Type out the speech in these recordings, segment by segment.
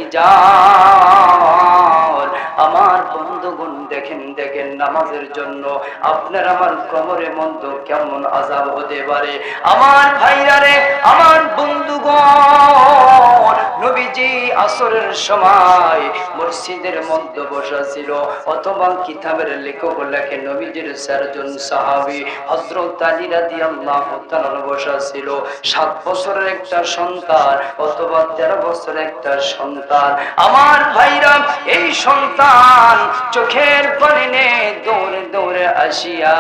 ভাইজান আমার বন্ধুগণ দেখেন দেখেন নামাজের জন্য আপনার আমার কবরের মধ্যে কেমন আযাব হতে পারে। আমার ভাইরা রে, আমার বন্ধুগণ, নবীজি আসরের সময় মসজিদের মধ্যে বসা ছিল, অথবা কিতাবের লেখক লেখে নবীজির চারজন সাহাবী হযরত আলী রাদিয়াল্লাহু তাআলা বসা ছিল। 7 বছরের একটা সন্তান অথবা 13 বছরের একটা সন্তান। আমার ভাইরা, এই সন্তান চোখের পানি নে দৌড়ে দৌড়ে আসিয়া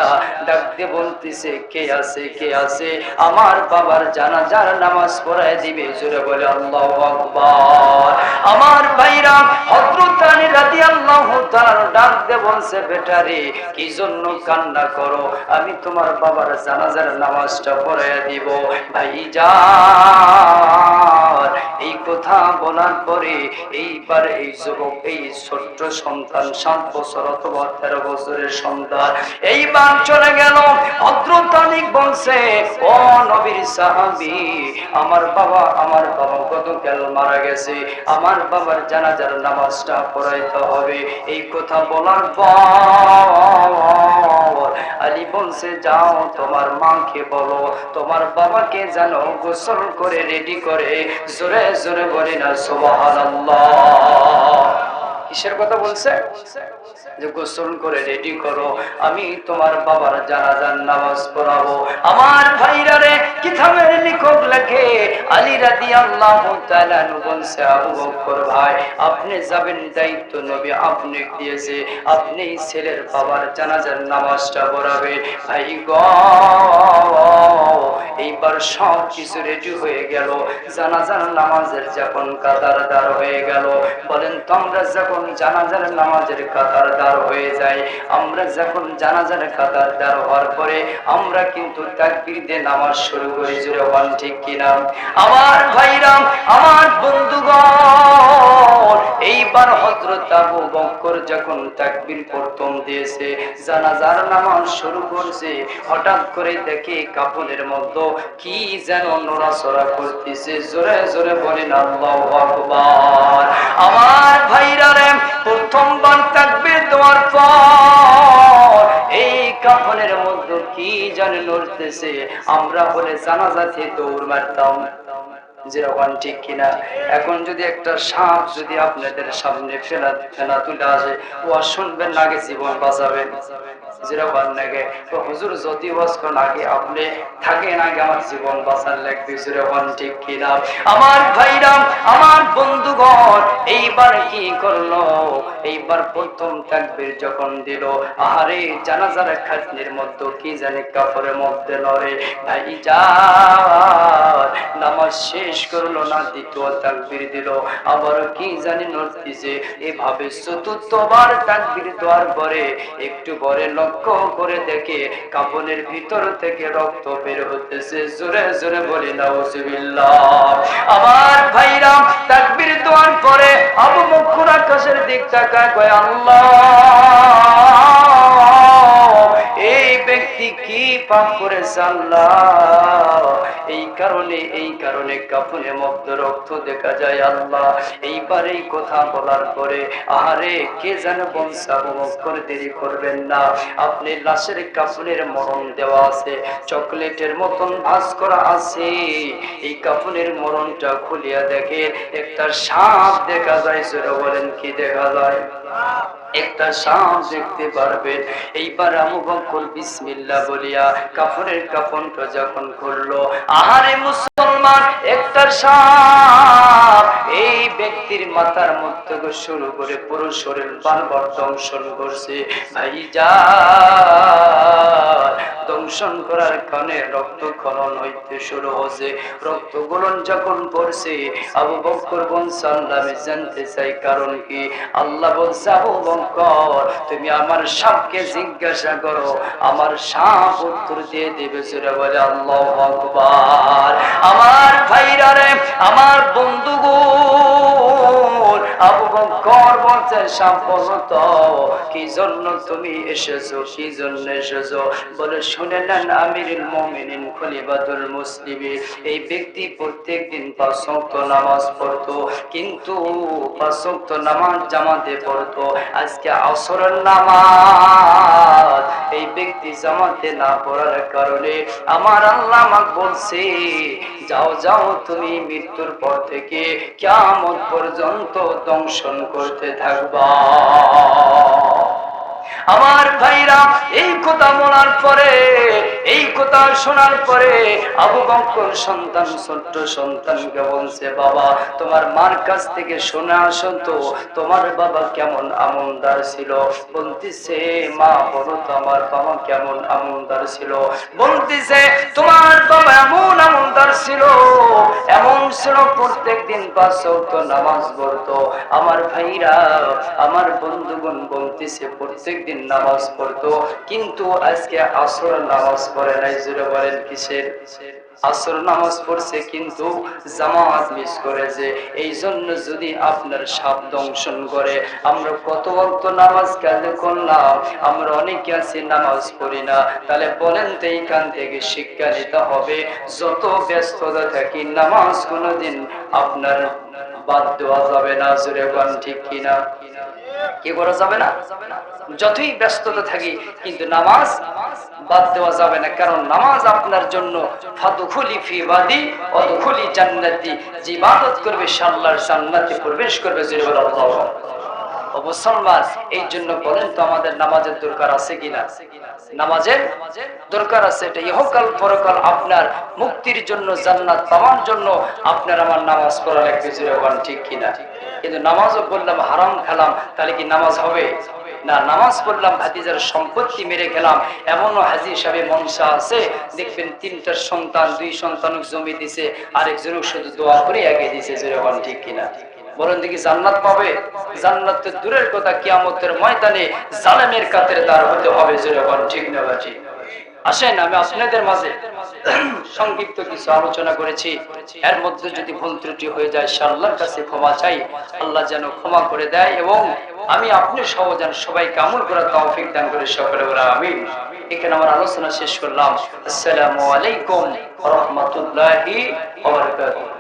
ডাকতে বলতেছে, কে আছে কে আছে, আমার বাবার জানাজার নামাজ পড়ায় দিবে। জোরে বলে আল্লাহু আকবার। আমার ভাইরা, হযরত আলী রাদিয়াল্লাহু তাআলা ডাকতে বলছে, বেটা রে কি জন্য কান্না করো, আমি তোমার বাবার জানাজার নামাজটা পড়ায় দিব। ভাইজান এই কথা বলার পরে এইবার এই যুবক, এই ছোট্ট সন্তান 7 বছর অথবা 13 বছরের সন্তান এইবার চলে গেল। হযরত আলী বলছে, ও নবীর সাহাবী, আমার বাবা গতকাল মারা গেছে, আমার বাবার জানাজার নামাজটা পড়াইতে হবে। এই কথা বলার পর আলী বলছে, যাও তোমার মাকে বলো তোমার বাবাকে যেন গোসল করে রেডি করে। জোরে জোরে বলি না সুবহানাল্লাহ। কিসের কথা বলছে? যে গোসল করে রেডি করো, আমি তোমার বাবার জানাজার নামাজ পড়াবো। আমার ভাইরা রে, কিতাবের লেখক লেখে আলী রাদিয়াল্লাহু তাআলা বলছে, আবু বকর ভাই আপনি যাবেন, দায়িত্ব নবী আপনি দিয়েছে, আপনি ছেলের বাবার জানাজার নামাজটা পড়াবেন। ভাই গো, এইবার সব কিছু রেডি হয়ে গেল। জানাজার নামাজের যখন কাতার দাঁড় হয়ে গেল, বলেন তোমরা যখন জানাজার নামাজের কাতার দাঁড় হয়ে যায়, আমরা যখন জানাজার কাতার দাঁড় হওয়ার পরে আমরা কিন্তু তাকবীর দিয়ে নামাজ শুরু করি। জোরে বলেন ঠিক কিনা? আমার ভাইরা, আমার বন্ধুগণ, এইবার হযরত আবু বকর যখন তাকবীর প্রথম দিয়েছে, জানাজার নামাজ শুরু করছে, হঠাৎ করে দেখে কাপড়ের মধ্যে কি যেন নড়াচড়া করতেছে। জোরে জোরে বলেন আল্লাহু আকবার। আমার ভাইরা রে, প্রথমবার তাকবীর দেওয়ার পর এই কাফনের মধ্যে কি জানি নড়তেছে। আমরা হলে জানাজাতে দৌড় মারতাম। যেরকম ঠিক কিনা? এখন যদি একটা সাপ যদি আপনাদের সামনে ফেনা তুলে আসে, ও শুনবেন না, আগে জীবন বাঁচাবেন। যেরকম নাকি হুজুর যদি বছর আগে আপনি থাকেন, আগে আমার জীবন বাঁচার লাগবে। যেরকম ঠিক কিনা? আমার ভাইরা, আমার বন্ধুগণ, এইবার কি করলো? এইবার প্রথম তাকবীর যখন দিল, আহারে জানাজার খাটনির মধ্যে কি জানি কাপড়ের মধ্যে লড়ে। ভাইজান নামাজ শেষ করলো না, দ্বিতীয় তাকবীর দিল, আবার কি জানি নড়তেছে। এভাবে চতুর্থবার তাকবীর দেওয়ার পরে একটু পরে লক্ষ্য করে দেখে কাপড়ের ভিতর থেকে রক্ত বের হতেছে। জোরে জোরে বলি নাউজুবিল্লাহ। আমার ভাইরা, তাকবীর দেওয়ার পরে আবু বকর আকাশের দিক তাকায়, কয় আল্লাহ, এই ব্যক্তি কি পাপ করেছে আল্লাহ, এই কারণে কাফনের মধ্যে রক্ত দেখা যায় আল্লাহ। এইবার এই কথা বলার পরে আহারে কে যেন বলছে, আবু বকর দেরি করবেন না, আপনি লাশের কাফনের মরণ দেওয়া আছে, চকলেটের মতন ভাঁজ করা আছে, এই কাফনের মরণটা খুলিয়া দেখে একটা সাপ দেখা যায়। সেটা বলেন কি দেখা যায়? একটা সাপ দেখতে পারবেন। এইবার আবু বকর বিসমিল্লাহ বলিয়া কাফনের কাফনটা যখন খুললো, আহারে মুসলমান, একটা সাপ এই ব্যক্তির মাথার মধ্যে শুরু করে পুরো শরীর বারবার দংশন করছে। ভাইজান দংশন করার কারণে রক্ত খনন হইতে শুরু হয়েছে। রক্ত গলন যখন পড়ছে, আবু বকর বলছে, আল্লাহ আমি জানতে চাই কারণ কি? আল্লাহ বলছে, আবু বকর তুমি আমার সাপকে জিজ্ঞাসা করো, আমার সাপ উত্তর দিয়ে দিবে। সূরা বলে আল্লাহু আকবার। আমার ভাইরা রে, আমার বন্ধুগণ, আবু বকর মহম্মদের সাপোর্ট কি জন্য তুমি এসেছো, কি জন্য এসেছো? বলে শুনে নেন আমিরুল মুমিনিন খলিফাতুল মুসলিমিন, এই ব্যক্তি প্রত্যেকদিন 5 ওয়াক্ত নামাজ পড়তো, কিন্তু 5 ওয়াক্ত নামাজ জামাতে পড়তো। আজকে আসরের নামাজ এই ব্যক্তি জামাতে না পড়ার কারণে আমার আল্লাহ আমাকে বলছে, যাও যাও তুমি মৃত্যুর পর থেকে কিয়ামত পর্যন্ত দংশন করতে থাকবা। আমার ভাইরা, এই কথা বলার পরে, এই কথা শোনার পরে আবু বকর সন্তান, ছোট্ট সন্তানকে বলছে, বাবা তোমার মার কাছ থেকে শুনে আসুন তো তোমার বাবা কেমন আমলদার ছিল। বলতেছে, মা বলো তো আমার বাবা কেমন আমলদার ছিল। বলতেছে, তোমার বাবা এমন আমলদার ছিল, এমন ছিল প্রত্যেকদিন 5 ওয়াক্ত নামাজ পড়তো। আমার ভাইরা, আমার বন্ধুগণ বলতেছে প্রত্যেকদিন নামাজ পড়তো, কিন্তু আজকে আসর নামাজ পড়ে নাই। জোরে বলেন কিসের? আসর নামাজ পড়ছে কিন্তু জামাত মিস করেছে। এই জন্য যদি আপনার সাপ দংশন করে, আমরা কত ওয়াক্ত নামাজ কাজে করলাম, আমরা অনেকে আছি নামাজ পড়ি না। তাহলে বলেন তো এইখান থেকে শিক্ষা নিতে হবে, যত ব্যস্ততা থাকি নামাজ কোনোদিন আপনার বাদ দেওয়া যাবে না। জোরে বলেন ঠিক কিনা? কি করা যাবে না? যতই ব্যস্ততা থাকি কিন্তু নামাজ বাদ দেওয়া যাবে না। কারণ নামাজ আপনার জন্য ফাদখুলি ফি ইবাদি ওয়াদখুলি জান্নাতি, যে ইবাদত করবে সে আল্লাহর জান্নাতে প্রবেশ করবে। জোরে বলেন আল্লাহু আকবার। ও মুসলমান, এই জন্য বলেন তো আমাদের নামাজের দরকার আছে কিনা? নামাজের দরকার আছে। এটা ইহকাল পরকাল আপনার মুক্তির জন্য, জান্নাত পাওয়ার জন্য আপনার আমার নামাজ পড়া লাগবে। জোরে বলেন ঠিক কিনা? কিন্তু নামাজও বললাম হারাম খেলাম, তাহলে কি নামাজ হবে? না। নামাজ পড়লাম ভাতিজার সম্পত্তি মেরে খেলাম, এমনও হাজি সাহেব মনসা আছে, দেখবেন 3টার সন্তান, 2 সন্তান জমি দিছে, আরেকজনও শুধু দোয়া করে আগে দিছে। জোরে বলেন ঠিক কিনা? বলেন দেখি জান্নাত পাবে? জান্নাত তো দূরের কথা, কিয়ামতের ময়দানে জালেমের কাতারে দাঁড় হতে হবে। জোরে বলেন ঠিক না বাজি? আসেন আমি আপনাদের মাঝে সংক্ষিপ্ত কিছু আলোচনা করেছি, এর মধ্যে যদি ভুল ত্রুটি হয়ে যায় আল্লাহর কাছে ক্ষমা চাই, আল্লাহ যেন ক্ষমা করে দেয় এবং আমি আপনি সহ যেন সবাইকে আমল করার তৌফিক দান করে। সকলে বলে আমিন। এখানে আমার আলোচনা শেষ করলাম। আসসালামু আলাইকুম ওয়া রাহমাতুল্লাহি ওয়া বারাকাতুহু।